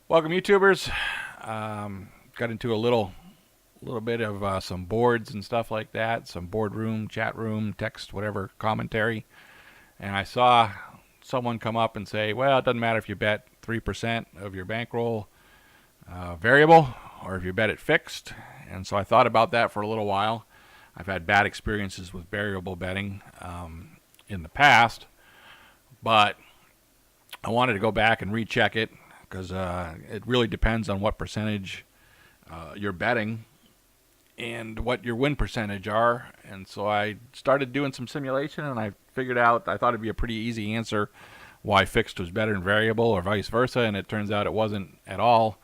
Welcome, YouTubers. Got into a little bit of some boards and stuff like that, some boardroom, chat room, text, whatever commentary, and I saw someone come up and say, "Well, it doesn't matter if you bet 3% of your bankroll variable or if you bet it fixed." And so I thought about that for a little while. I've had bad experiences with variable betting in the past, but I wanted to go back and recheck it because it really depends on what percentage you're betting and what your win percentage are. And so I started doing some simulation and I figured out I thought it'd be a pretty easy answer why fixed was better than variable or vice versa, and it turns out it wasn't at all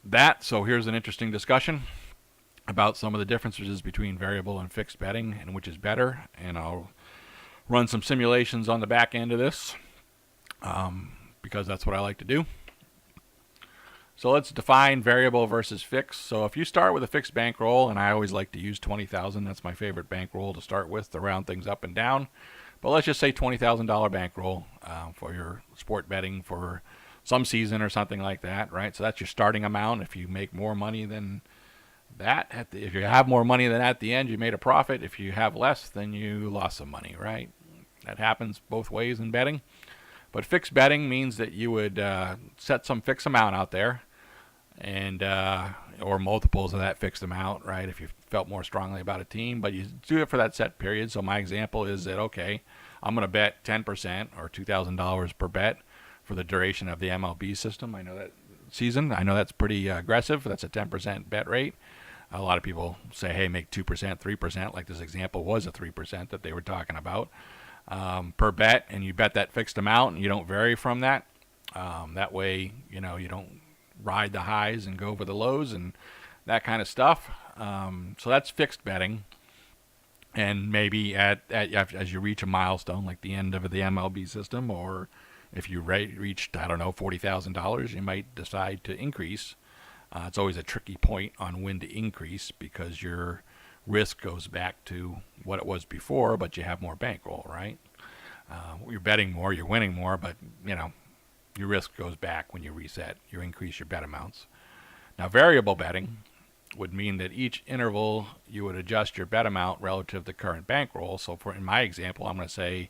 that. So here's an interesting discussion about some of the differences between variable and fixed betting and which is better, and I'll run some simulations on the back end of this because that's what I like to do. So let's define variable versus fixed. So if you start with a fixed bankroll, and I always like to use 20,000, that's my favorite bankroll to start with to round things up and down. But let's just say $20,000 bankroll for your sport betting for some season or something like that, right? So that's your starting amount. If you make more money than that, if you have more money than at the end, you made a profit. If you have less, then you lost some money, right? That happens both ways in betting. But fixed betting means that you would set some fixed amount out there, and or multiples of that fixed amount, right? If you felt more strongly about a team, but you do it for that set period. So my example is that okay, I'm going to bet 10% or $2,000 per bet for the duration of the MLB system. I know that season. I know that's pretty aggressive. That's a 10% bet rate. A lot of people say, hey, make 2%, 3%, like this example was a 3% that they were talking about per bet, and you bet that fixed amount, and you don't vary from that. That way, you don't ride the highs and go over the lows and that kind of stuff. So that's fixed betting. And maybe as you reach a milestone, like the end of the MLB system, or if you reached, I don't know, $40,000, you might decide to increase. It's always a tricky point on when to increase because your risk goes back to what it was before, but you have more bankroll, right? You're betting more, you're winning more, but your risk goes back when you reset. You increase your bet amounts. Now, variable betting would mean that each interval you would adjust your bet amount relative to current bankroll. So, in my example, I'm going to say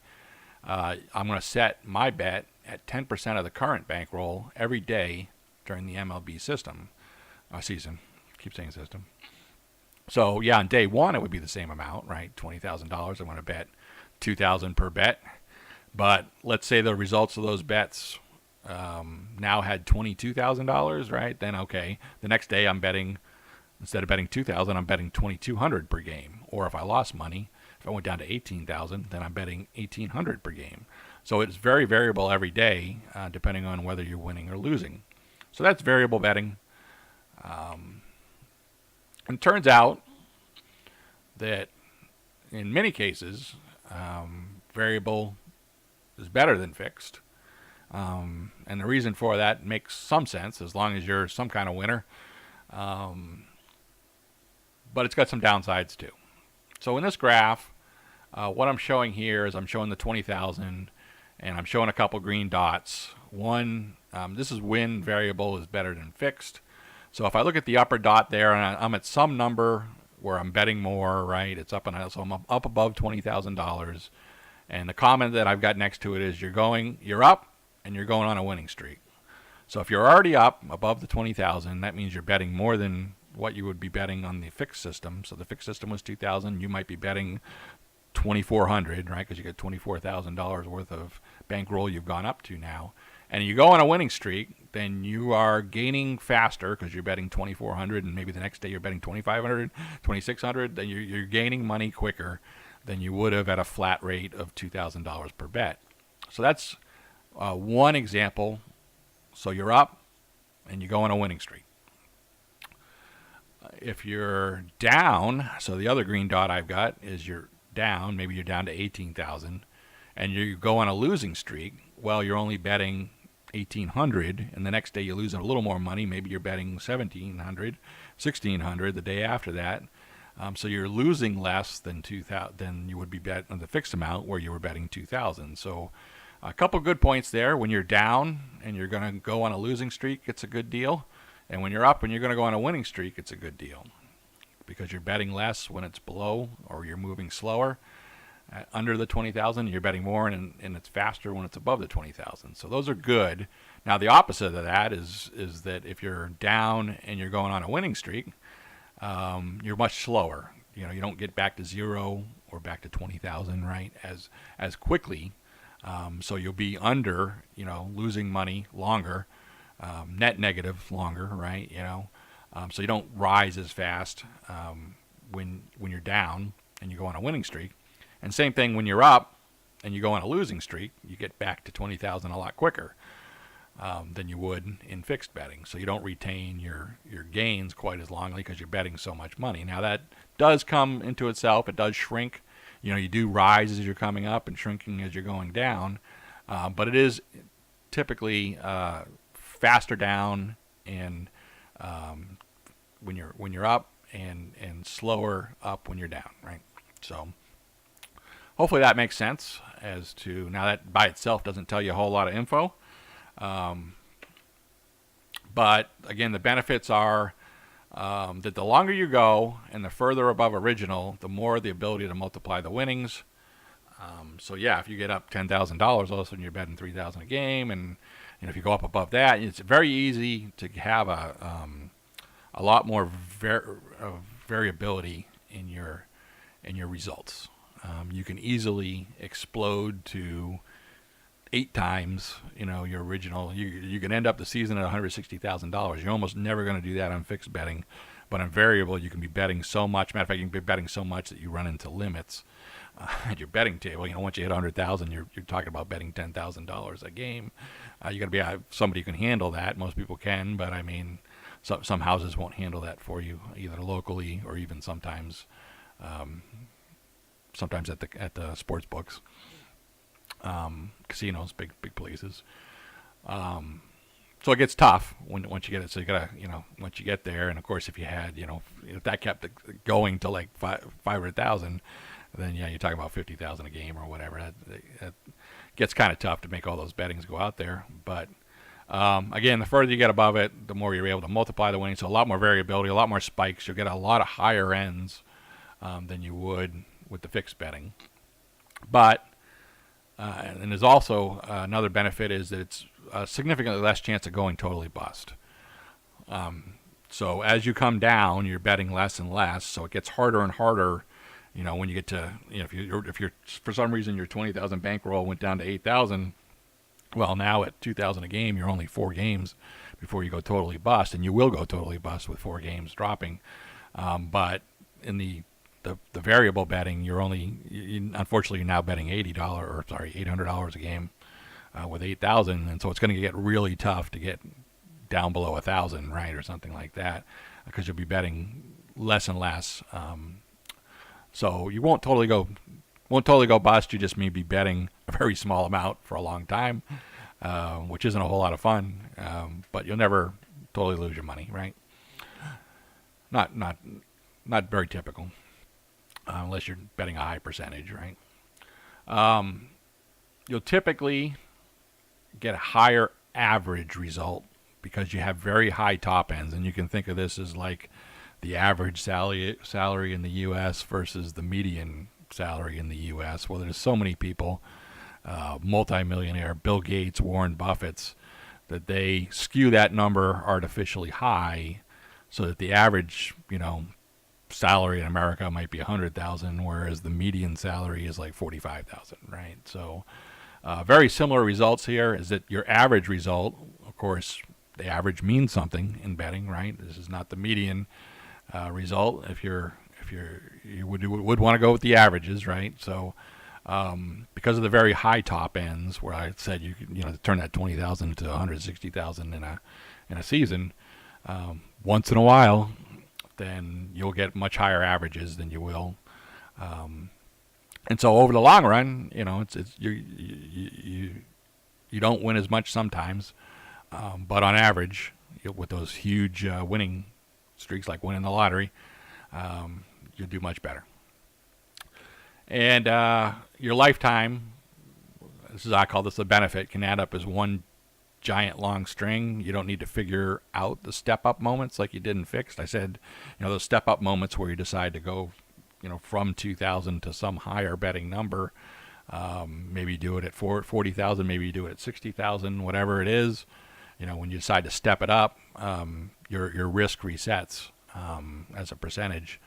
I'm going to set my bet at 10% of the current bankroll every day during the MLB season. Keep saying system. So yeah, on day one it would be the same amount, right? $20,000. I want to bet $2,000 per bet. But let's say the results of those bets now had $22,000, right? Then okay, the next day I'm betting, instead of betting 2,000, I'm betting 2,200 per game. Or if I lost money, if I went down to 18,000, then I'm betting 1,800 per game. So it's very variable every day, depending on whether you're winning or losing. So that's variable betting. And it turns out that in many cases, variable is better than fixed. And the reason for that makes some sense as long as you're some kind of winner. But it's got some downsides too. So in this graph, what I'm showing here is I'm showing the 20,000 and I'm showing a couple green dots. One, this is when variable is better than fixed. So if I look at the upper dot there and I'm at some number where I'm betting more, right? It's up, so I'm up above $20,000. And the comment that I've got next to it is you're up and you're going on a winning streak. So if you're already up above the 20,000, that means you're betting more than what you would be betting on the fixed system. So the fixed system was 2,000. You might be betting 2,400, right? Because you get $24,000 worth of bankroll you've gone up to now. And you go on a winning streak, then you are gaining faster because you're betting 2,400, and maybe the next day you're betting 2,500, 2,600. Then you're gaining money quicker than you would have at a flat rate of $2,000 per bet. So that's one example. So you're up and you go on a winning streak. If you're down, so the other green dot I've got is you're down, maybe you're down to 18,000, and you go on a losing streak. Well, you're only betting 1,800, and the next day you lose a little more money. Maybe you're betting 1,700, 1,600 the day after that. So you're losing less than 2,000 than you would be betting on the fixed amount where you were betting 2,000. So A couple good points there. When you're down and you're going to go on a losing streak, it's a good deal. And when you're up and you're going to go on a winning streak, it's a good deal because you're betting less when it's below or you're moving slower. Under the 20,000, you're betting more, and it's faster when it's above the 20,000. So those are good. Now the opposite of that is that if you're down and you're going on a winning streak, you're much slower. You don't get back to zero or back to 20,000 right as quickly. So you'll be under, losing money longer, net negative longer, right? So you don't rise as fast when you're down and you go on a winning streak. And same thing when you're up and you go on a losing streak, you get back to 20,000 a lot quicker than you would in fixed betting. So you don't retain your gains quite as longly because you're betting so much money. Now that does come into itself. It does shrink. You do rise as you're coming up and shrinking as you're going down. But it is typically faster down and when you're up and slower up when you're down, right? So hopefully that makes sense as to, now that by itself doesn't tell you a whole lot of info. But again, the benefits are that the longer you go and the further above original, the more the ability to multiply the winnings. So yeah, if you get up $10,000, all of a sudden you're betting $3,000 a game, and if you go up above that, it's very easy to have a lot more variability in your results. You can easily explode to 8 times, your original. You can end up the season at $160,000. You're almost never going to do that on fixed betting, but on variable, you can be betting so much. Matter of fact, you can be betting so much that you run into limits at your betting table. Once you hit 100,000, you're talking about betting $10,000 a game. You got to be somebody who can handle that. Most people can, but I mean, some houses won't handle that for you, either locally or even sometimes at the sports books, casinos, big places. So it gets tough once you get it. So you gotta, once you get there, and of course, if you had, if that kept going to like 500,000, then yeah, you're talking about 50,000 a game or whatever. That gets kind of tough to make all those bettings go out there. But again, the further you get above it, the more you're able to multiply the winnings. So a lot more variability, a lot more spikes. You'll get a lot of higher ends than you would with the fixed betting. But and there's also another benefit is that it's significantly less chance of going totally bust. So as you come down, you're betting less and less. So it gets harder and harder. When you get to, if you're for some reason your 20,000 bankroll went down to 8,000, well, now at 2,000 a game, you're only 4 games before you go totally bust, and you will go totally bust with 4 games dropping. But in the variable betting, unfortunately, you're now betting $800 a game with 8,000, and so it's going to get really tough to get down below 1,000, right, or something like that, because you'll be betting less and less. So you won't totally go bust. You just may be betting a very small amount for a long time, which isn't a whole lot of fun. But you'll never totally lose your money, right? Not very typical. Unless you're betting a high percentage, right? You'll typically get a higher average result because you have very high top ends, and you can think of this as like the average salary in the U.S. versus the median salary in the U.S. Well, there's so many people, multimillionaire, Bill Gates, Warren Buffett's, that they skew that number artificially high so that the average, salary in America might be 100,000, whereas the median salary is like 45,000, right? So very similar results here is that your average result, of course, the average means something in betting, right? This is not the median result. If you would want to go with the averages, right? So because of the very high top ends, where I said you could turn that 20,000 to 160,000 in a season, once in a while, then you'll get much higher averages than you will. And so over the long run, you don't win as much sometimes, but on average, with those huge winning streaks like winning the lottery, you'll do much better. And your lifetime, I call this the benefit, can add up as one giant long string. You don't need to figure out the step up moments like you did in fixed. I said, those step up moments where you decide to go, from 2,000 to some higher betting number. Maybe you do it at 40,000, maybe you do it at 60,000, whatever it is. When you decide to step it up, your risk resets as a percentage,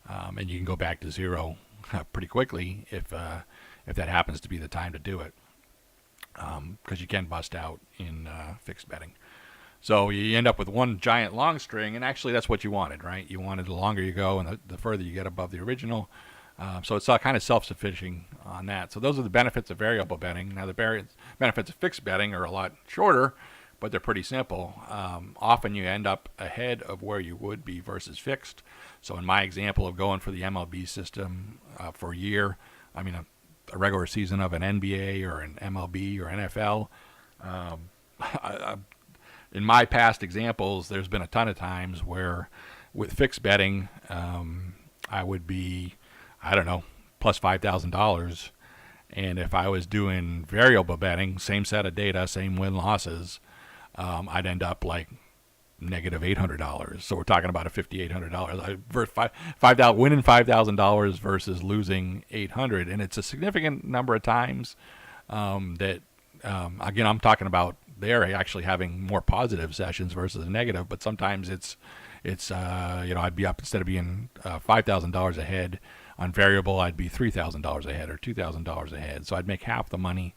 and you can go back to zero pretty quickly if that happens to be the time to do it, because you can bust out in fixed betting. So you end up with one giant long string, and actually that's what you wanted, right? You wanted the longer you go and the further you get above the original. So it's kind of self-sufficing on that. So those are the benefits of variable betting. Now the benefits of fixed betting are a lot shorter, but they're pretty simple. Often you end up ahead of where you would be versus fixed. So in my example of going for the MLB system for a year, a regular season of an NBA or an MLB or NFL, in my past examples, there's been a ton of times where with fixed betting, I would be, plus $5,000. And if I was doing variable betting, same set of data, same win losses, I'd end up like negative $800. So we're talking about a $5,800 winning $5,000 versus losing $800, and it's a significant number of times that again, I'm talking about they're actually having more positive sessions versus a negative, but sometimes it's I'd be up, instead of being $5,000 ahead on variable, I'd be $3,000 ahead or $2,000 ahead. So I'd make half the money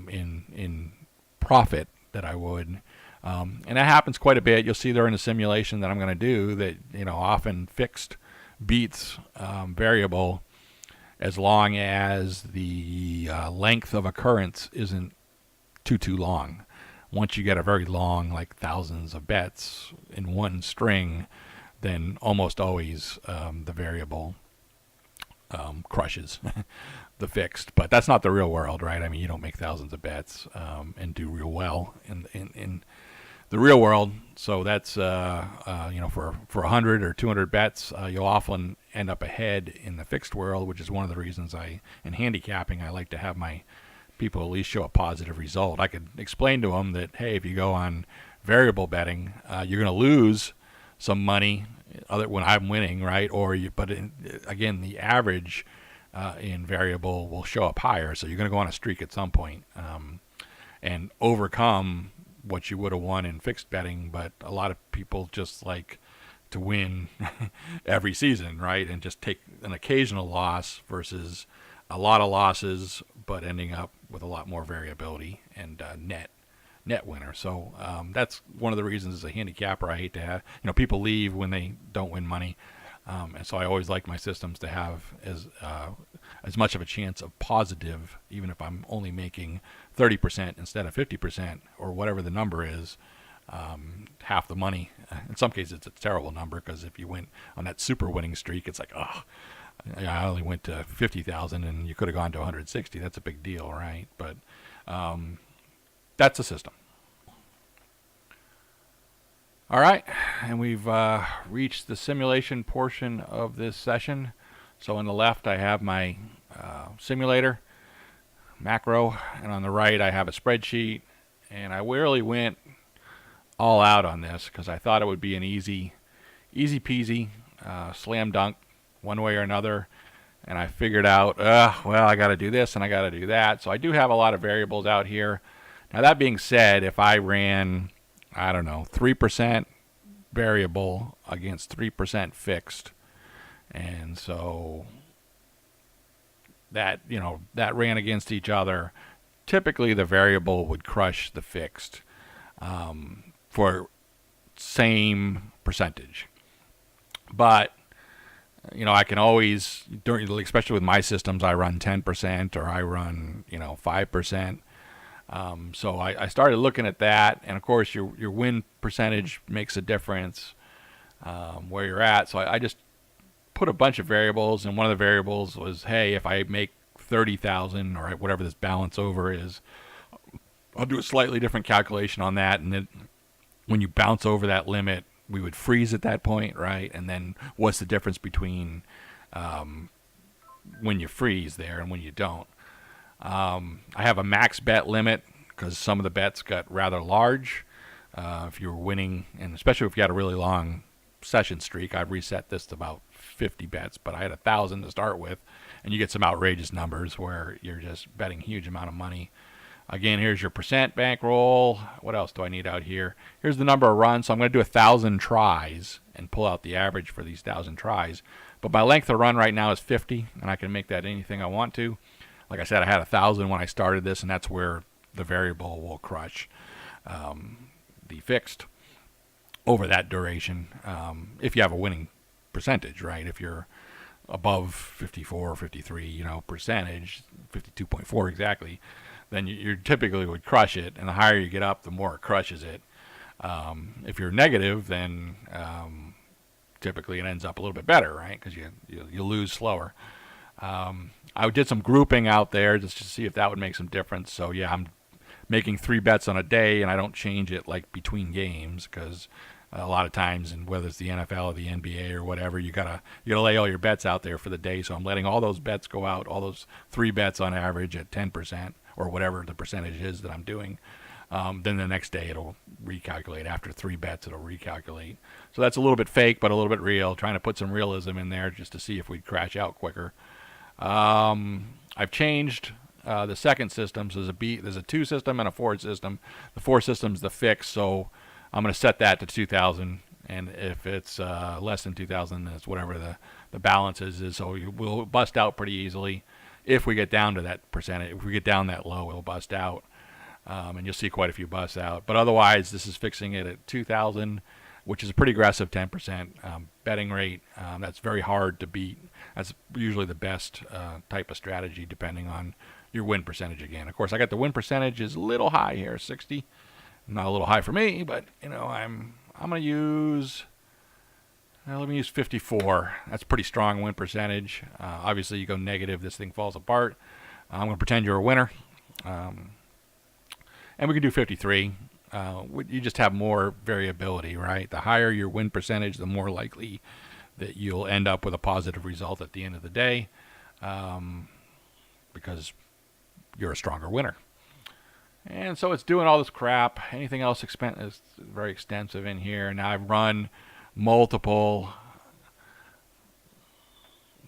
in profit that I would. And that happens quite a bit. You'll see there in the simulation that I'm going to do that, often fixed beats variable as long as the length of occurrence isn't too long. Once you get a very long, like thousands of bets in one string, then almost always the variable crushes the fixed. But that's not the real world, right? You don't make thousands of bets and do real well in the real world. So that's for 100 or 200 bets, you'll often end up ahead in the fixed world, which is one of the reasons in handicapping, I like to have my people at least show a positive result. I could explain to them that, hey, if you go on variable betting, you're going to lose some money when I'm winning, right? Again, the average in variable will show up higher, so you're going to go on a streak at some point and overcome what you would have won in fixed betting. But a lot of people just like to win every season, right? And just take an occasional loss versus a lot of losses, but ending up with a lot more variability and net winner. So that's one of the reasons as a handicapper I hate to have, people leave when they don't win money. And so I always like my systems to have as much of a chance of positive, even if I'm only making 30% instead of 50% or whatever the number is, half the money. In some cases, it's a terrible number, because if you went on that super winning streak, it's like, I only went to 50,000 and you could have gone to 160. That's a big deal, right? But that's a system. All right, and we've reached the simulation portion of this session. So on the left, I have my simulator macro, and on the right, I have a spreadsheet. And I really went all out on this because I thought it would be an easy peasy slam dunk one way or another. And I figured out, I got to do this and I got to do that. So I do have a lot of variables out here. Now, that being said, if I ran, 3% variable against 3% fixed, and so that, that ran against each other, typically the variable would crush the fixed for same percentage. But I can always, especially with my systems, I run 10% or I run 5%. So I started looking at that, and of course your win percentage makes a difference where you're at. So I just put a bunch of variables, and one of the variables was, hey, if I make 30,000 or whatever this balance over is, I'll do a slightly different calculation on that, and then when you bounce over that limit, we would freeze at that point, right? And then what's the difference between when you freeze there and when you don't? I have a max bet limit because some of the bets got rather large. If you were winning, and especially if you had a really long session streak, I've reset this to about 50 bets, but I had 1,000 to start with, and you get some outrageous numbers where you're just betting a huge amount of money. Again, here's your percent bankroll. What else do I need out here? Here's the number of runs. So I'm going to do 1,000 tries and pull out the average for these 1,000 tries. But my length of run right now is 50, and I can make that anything I want to. Like I said, I had 1,000 when I started this, and that's where the variable will crush the fixed over that duration. If you have a winning percentage, right? If you're above 54 or 53, percentage, 52.4 exactly, then you typically would crush it, and the higher you get up, the more it crushes it. If you're negative, then typically it ends up a little bit better, right? Because you lose slower. I did some grouping out there just to see if that would make some difference. So yeah, I'm making 3 bets on a day, and I don't change it like between games because a lot of times, and whether it's the NFL or the NBA or whatever, you gotta lay all your bets out there for the day. So I'm letting all those bets go out, all those 3 bets on average at 10% or whatever the percentage is that I'm doing. Then the next day it'll recalculate. After 3 bets, it'll recalculate. So that's a little bit fake, but a little bit real. Trying to put some realism in there just to see if we'd crash out quicker. I've changed the second system. So there's a 2 system and a 4 system. The 4 system's the fix, so I'm going to set that to 2,000. And if it's less than 2,000, that's whatever the balance is. So we'll bust out pretty easily. If we get down to that percentage, if we get down that low, it'll bust out. And you'll see quite a few busts out. But otherwise, this is fixing it at 2,000, which is a pretty aggressive 10% betting rate. That's very hard to beat. That's usually the best type of strategy, depending on your win percentage again. Of course, I got the win percentage is a little high here, 60. Not a little high for me, but I'm going to use. Let me use 54. That's pretty strong win percentage. Obviously, you go negative, this thing falls apart. I'm going to pretend you're a winner. And we can do 53. You just have more variability, right? The higher your win percentage, the more likely that you'll end up with a positive result at the end of the day, because you're a stronger winner. And so it's doing all this crap. Anything else is very extensive in here. Now I've run multiple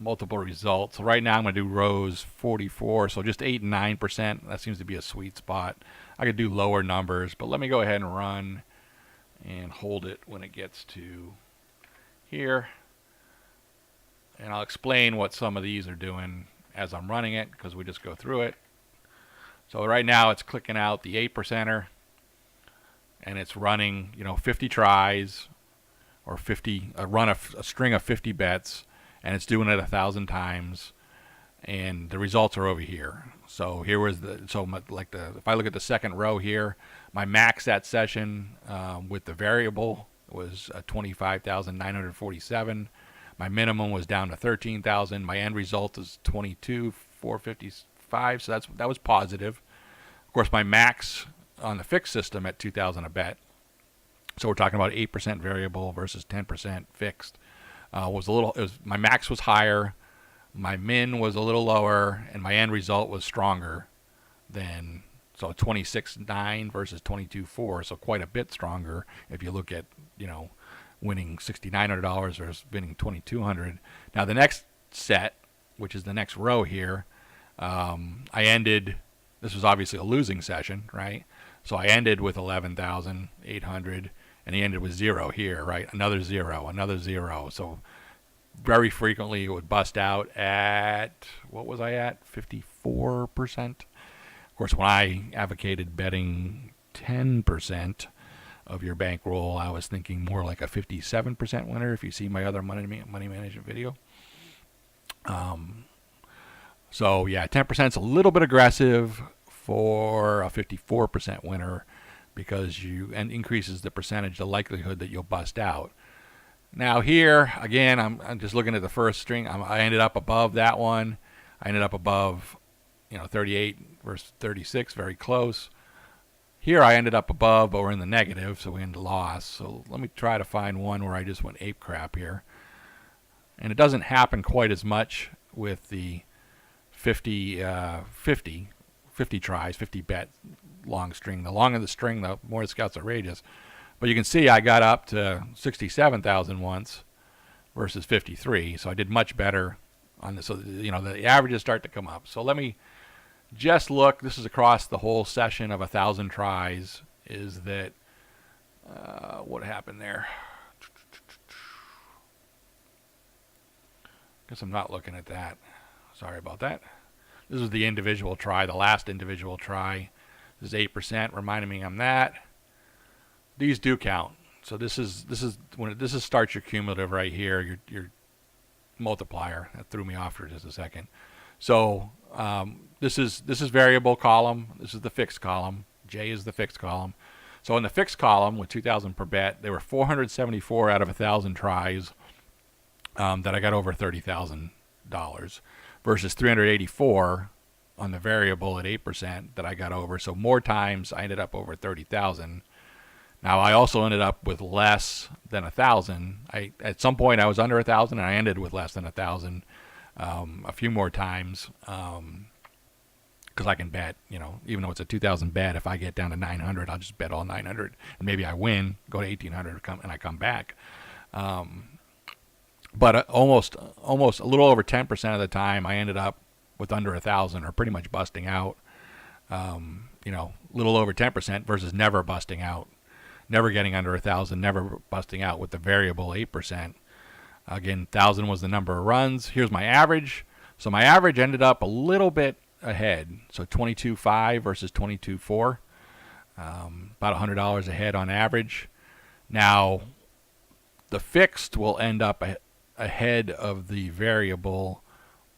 results. So right now I'm going to do rows 44, so just 8 and 9%. That seems to be a sweet spot. I could do lower numbers, but let me go ahead and run and hold it when it gets to here. And I'll explain what some of these are doing as I'm running it, because we just go through it. So right now it's clicking out the 8%er, and it's running 50 tries, or 50 a string of 50 bets, and it's doing it 1,000 times, and the results are over here. So here was if I look at the second row here, my max that session with the variable was 25,947. My minimum was down to 13,000. My end result is 22,455. So that was positive. Of course, my max on the fixed system at 2,000 a bet. So we're talking about 8% variable versus 10% fixed. My max was higher, my min was a little lower, and my end result was stronger than, so 26.9 versus 22.4, so quite a bit stronger if you look at, winning $6,900 versus winning $2,200. Now the next set, which is the next row here, this was obviously a losing session, right? So I ended with 11,800, and he ended with 0 here, right? Another 0, another 0. So very frequently it would bust out at, what was I at? 54%. Of course, when I advocated betting 10% of your bankroll, I was thinking more like a 57% winner, if you see my other money management video. So yeah, 10% is a little bit aggressive for a 54% winner, because and increases the percentage, the likelihood that you'll bust out. Now here, again, I'm just looking at the first string. I ended up above that one. I ended up above, 38 versus 36, very close. Here I ended up above, but we're in the negative, so we ended loss. So let me try to find one where I just went ape crap here. And it doesn't happen quite as much with the 50, 50 tries, 50 bet long string. The longer the string, the more the Scout's outrageous. But you can see I got up to 67,000 once versus 53, so I did much better on this. So the averages start to come up. So let me just look. This is across the whole session of 1,000 tries. Is that what happened there? Guess I'm not looking at that. Sorry about that. This is the individual try, the last individual try. This is 8%, reminding me I'm that. These do count. So this is when this starts your cumulative right here, your multiplier. That threw me off for just a second. So this is variable column. This is the fixed column. J is the fixed column. So in the fixed column with 2,000 per bet, there were 474 out of 1,000 tries that I got over $30,000 versus 384 on the variable at 8% that I got over. So more times I ended up over 30,000. Now I also ended up with less than 1,000. At some point I was under 1,000 and I ended with less than 1,000 a few more times because I can bet, even though it's a 2,000 bet, if I get down to 900, I'll just bet all 900 and maybe I win, go to 1,800 and I come back. But almost a little over 10% of the time, I ended up with under 1,000 or pretty much busting out. A little over 10% versus never busting out, never getting under 1,000, never busting out with the variable 8%. Again, 1,000 was the number of runs. Here's my average. So my average ended up a little bit ahead. So 22.5 versus 22.4, about $100 ahead on average. Now, the fixed will end up ahead of the variable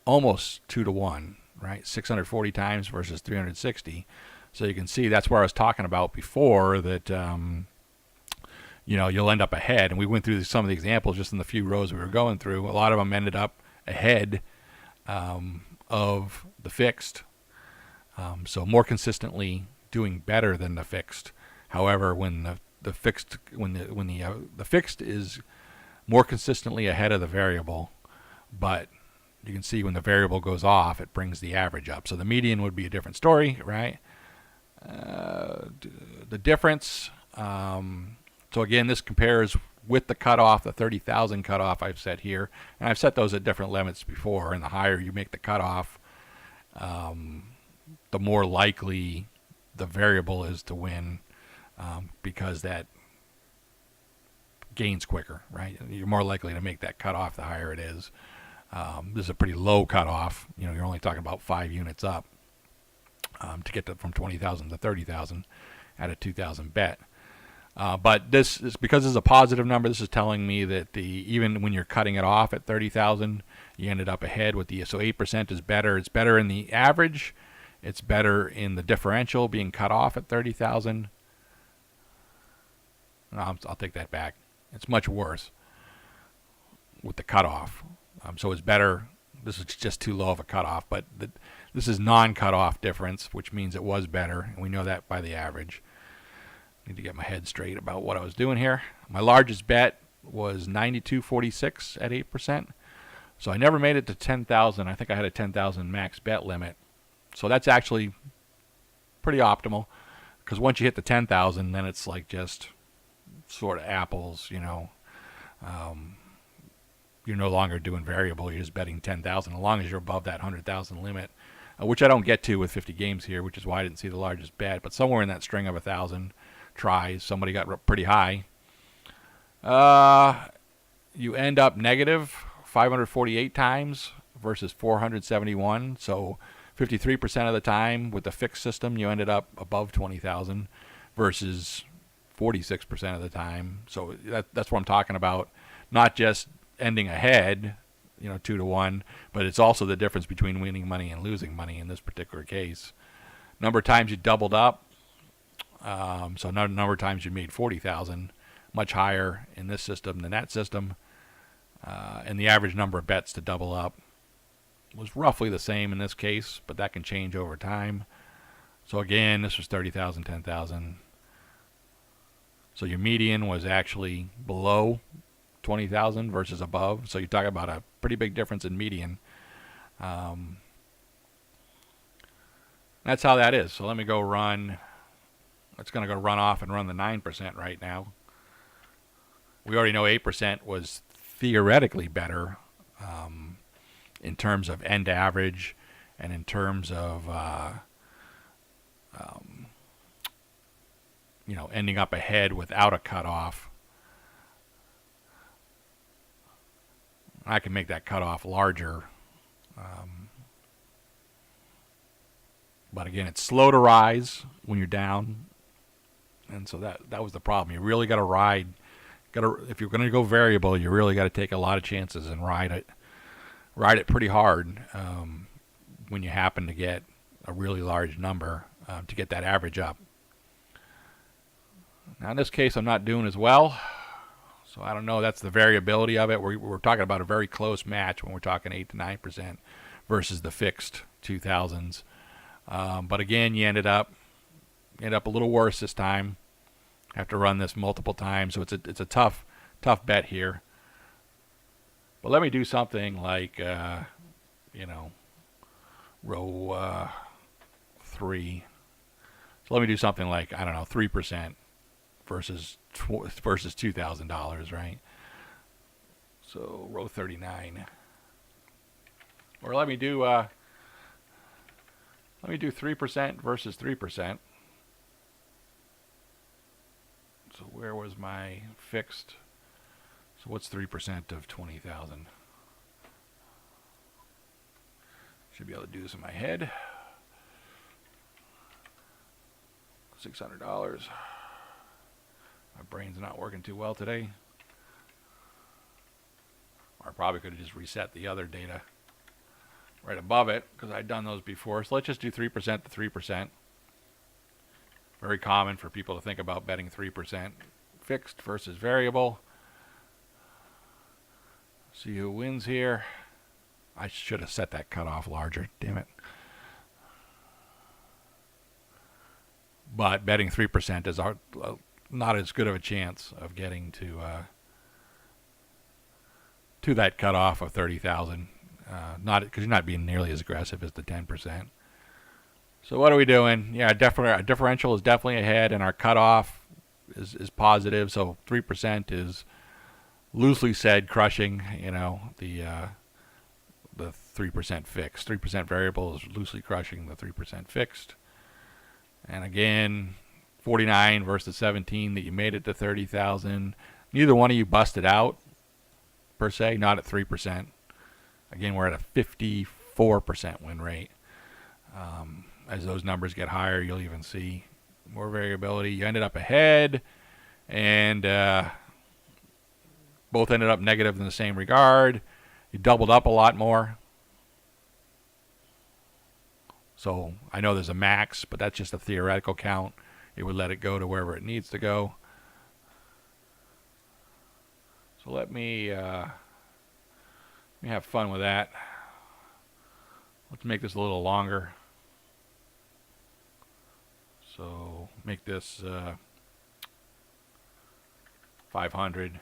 almost 2-to-1, right? 640 times versus 360. So you can see that's where I was talking about before that, you'll end up ahead. And we went through some of the examples just in the few rows we were going through. A lot of them ended up ahead of the fixed. So more consistently doing better than the fixed. However, when the fixed is more consistently ahead of the variable, but you can see when the variable goes off, it brings the average up. So the median would be a different story, right? The difference, so again, this compares with the cutoff, the 30,000 cutoff I've set here. And I've set those at different limits before, and the higher you make the cutoff, the more likely the variable is to win because that gains quicker, right? You're more likely to make that cutoff the higher it is. This is a pretty low cutoff. You're only talking about 5 units up to get from 20,000 to 30,000 at a 2,000 bet. But this is because it's a positive number. This is telling me that even when you're cutting it off at 30,000, you ended up ahead with so 8% is better. It's better in the average. It's better in the differential being cut off at 30,000. I'll take that back. It's much worse with the cutoff. So it's better. This is just too low of a cutoff, but this is non-cutoff difference, which means it was better, and we know that by the average. Need to get my head straight about what I was doing here. My largest bet was 92.46 at 8%. So I never made it to 10,000. I think I had a 10,000 max bet limit. So that's actually pretty optimal, because once you hit the 10,000, then it's like just sort of apples, you're no longer doing variable. You're just betting 10,000 as long as you're above that 100,000 limit, which I don't get to with 50 games here, which is why I didn't see the largest bet. But somewhere in that string of 1,000 tries, somebody got pretty high. You end up negative 548 times versus 471. So 53% of the time with the fixed system, you ended up above 20,000 versus 46% of the time. So that's what I'm talking about. Not just ending ahead, 2-to-1, but it's also the difference between winning money and losing money in this particular case. Number of times you doubled up. So number of times you made 40,000, much higher in this system than that system. And the average number of bets to double up was roughly the same in this case, but that can change over time. So again, this was 30,000, 10,000. So your median was actually below 20,000 versus above. So you're talking about a pretty big difference in median. Now That's how that is. So let me go run. It's going to go run off and run the 9% right now. We already know 8% was theoretically better in terms of end average and in terms of ending up ahead without a cutoff. I can make that cutoff larger. But again, it's slow to rise when you're down. And so that was the problem. You really got to ride. If you're going to go variable, you really got to take a lot of chances and ride it pretty hard when you happen to get a really large number to get that average up. Now in this case, I'm not doing as well, so I don't know. That's the variability of it. We're talking about a very close match when we're talking 8 to 9% versus the fixed 2000s. But again, you end up a little worse this time. Have to run this multiple times, so it's a tough bet here. But let me do something like row 3. So let me do something like 3% versus $2,000, right? So row 39, or let me do 3% versus 3%. So where was my fixed? So what's 3% of 20,000? Should be able to do this in my head. $600. My brain's not working too well today. Or I probably could have just reset the other data right above it because I'd done those before. So let's just do 3% to 3%. Very common for people to think about betting 3% fixed versus variable. See who wins here. I should have set that cutoff larger, damn it. But betting 3% is not as good of a chance of getting to that cutoff of 30,000. Not because you're not being nearly as aggressive as the 10%. So what are we doing? Yeah, our differential is definitely ahead, and our cutoff is positive. So 3% is loosely said crushing. The 3% fixed. 3% variable is loosely crushing the 3% fixed. And again, 49 versus 17 that you made it to 30,000. Neither one of you busted out per se. Not at 3%. Again, we're at a 54% win rate. As those numbers get higher, you'll even see more variability. You ended up ahead, and both ended up negative in the same regard. You doubled up a lot more. So I know there's a max, but that's just a theoretical count. It would let it go to wherever it needs to go. So let me have fun with that. Let's make this a little longer. So make this 500,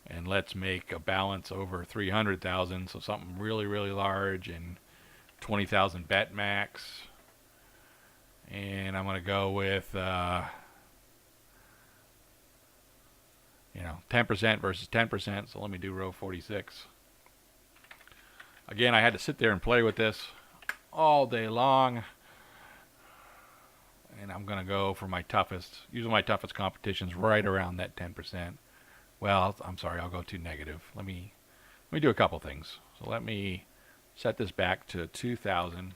and let's make a balance over 300,000. So something really, really large, and 20,000 bet max. And I'm going to go with 10% versus 10%. So let me do row 46. Again, I had to sit there and play with this all day long. And I'm going to go for my toughest. Usually my toughest competitions right around that 10%. Well, I'm sorry, I'll go too negative. Let me do a couple things. So let me set this back to 2,000.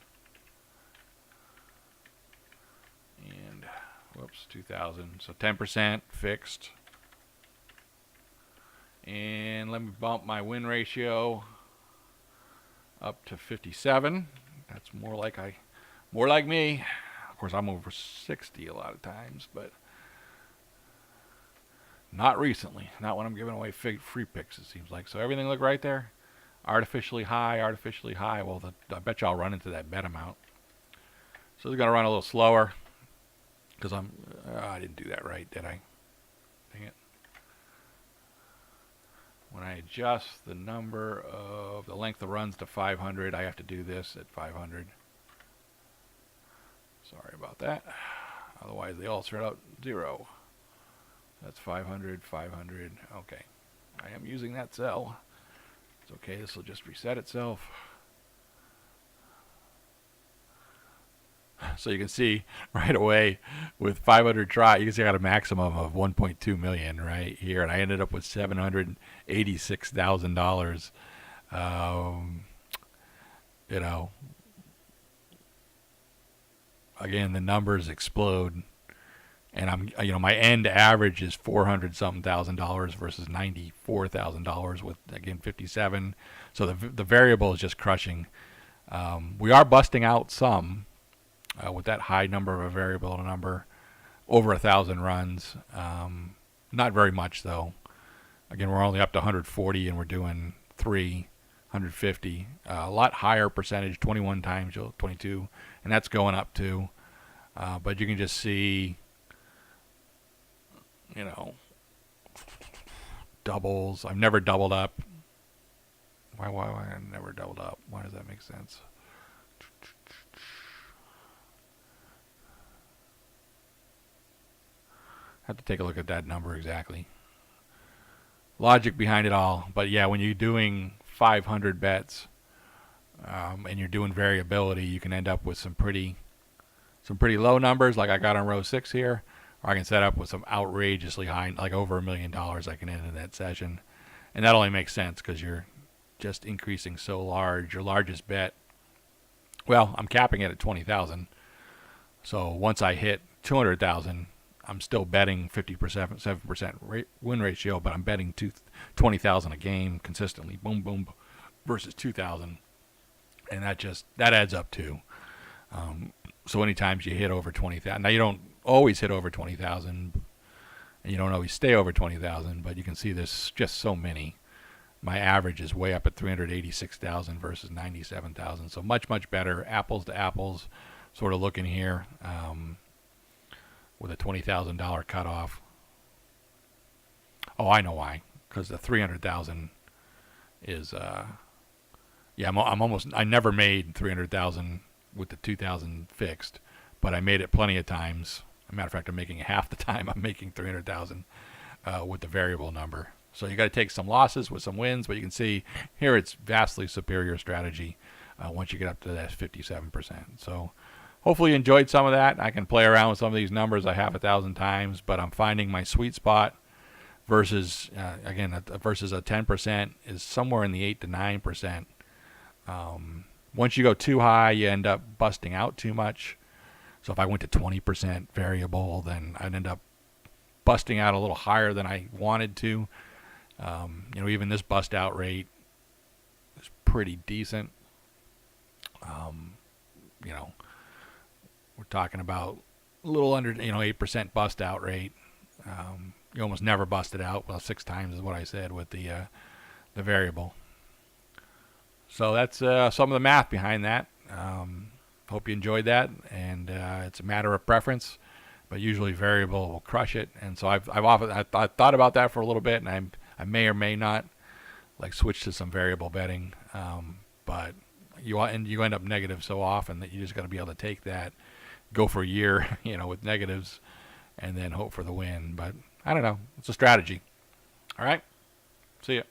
And, whoops, 2,000. So 10% fixed. And let me bump my win ratio up to 57. That's more like me. Of course, I'm over 60 a lot of times, but not recently. Not when I'm giving away free picks, it seems like. So everything look right there? Artificially high. Well, I bet you I'll run into that bet amount. So it's going to run a little slower because I didn't do that right, did I? Dang it. When I adjust the number of the length of runs to 500, I have to do this at 500. Sorry about that. Otherwise, they all start out 0. That's 500, 500. Okay. I am using that cell. It's okay. This will just reset itself. So you can see right away with 500 try, you can see I got a maximum of 1.2 million right here, and I ended up with $786,000. You know, again, the numbers explode, and my end average is 400 something thousand dollars versus $94,000 with, again, 57. So the variable is just crushing. We are busting out some. With that high number of a variable number, over 1,000 runs. Not very much though. Again, we're only up to 140, and we're doing 150. A lot higher percentage, 21 times 22, and that's going up too. But you can just see, doubles. I've never doubled up. Why I never doubled up? Why does that make sense? Have to take a look at that number exactly. Logic behind it all, but yeah, when you're doing 500 bets and you're doing variability, you can end up with some pretty low numbers, like I got on row 6 here, or I can set up with some outrageously high, like over $1 million. I can end in that session, and that only makes sense because you're just increasing so large. Your largest bet, well, I'm capping it at 20,000. So once I hit 200,000. I'm still betting 7% win ratio, but I'm betting 20,000 a game consistently, boom, boom, versus 2,000, and that adds up too. So anytime you hit over 20,000, now you don't always hit over 20,000, and you don't always stay over 20,000, but you can see there's just so many. My average is way up at 386,000 versus 97,000, so much better, apples to apples, sort of looking here. With a $20,000 cutoff. Oh, I know why. Because the 300,000 is, I never made 300,000 with the 2,000 fixed, but I made it plenty of times. As a matter of fact, I'm making it half the time I'm making 300,000 with the variable number. So you got to take some losses with some wins, but you can see here it's vastly superior strategy once you get up to that 57%. So hopefully you enjoyed some of that. I can play around with some of these numbers I have 1,000 times, but I'm finding my sweet spot versus, versus a 10% is somewhere in the 8 to 9%. Once you go too high, you end up busting out too much. So if I went to 20% variable, then I'd end up busting out a little higher than I wanted to. Even this bust out rate is pretty decent. We're talking about a little under, 8% bust out rate. You almost never busted out. Well, 6 times is what I said with the variable. So that's some of the math behind that. Hope you enjoyed that, and it's a matter of preference, but usually variable will crush it. And so I thought about that for a little bit, and I may or may not switch to some variable betting, but you end up negative so often that you just got to be able to take that, go for a year, with negatives, and then hope for the win. But I don't know. It's a strategy. All right. See ya.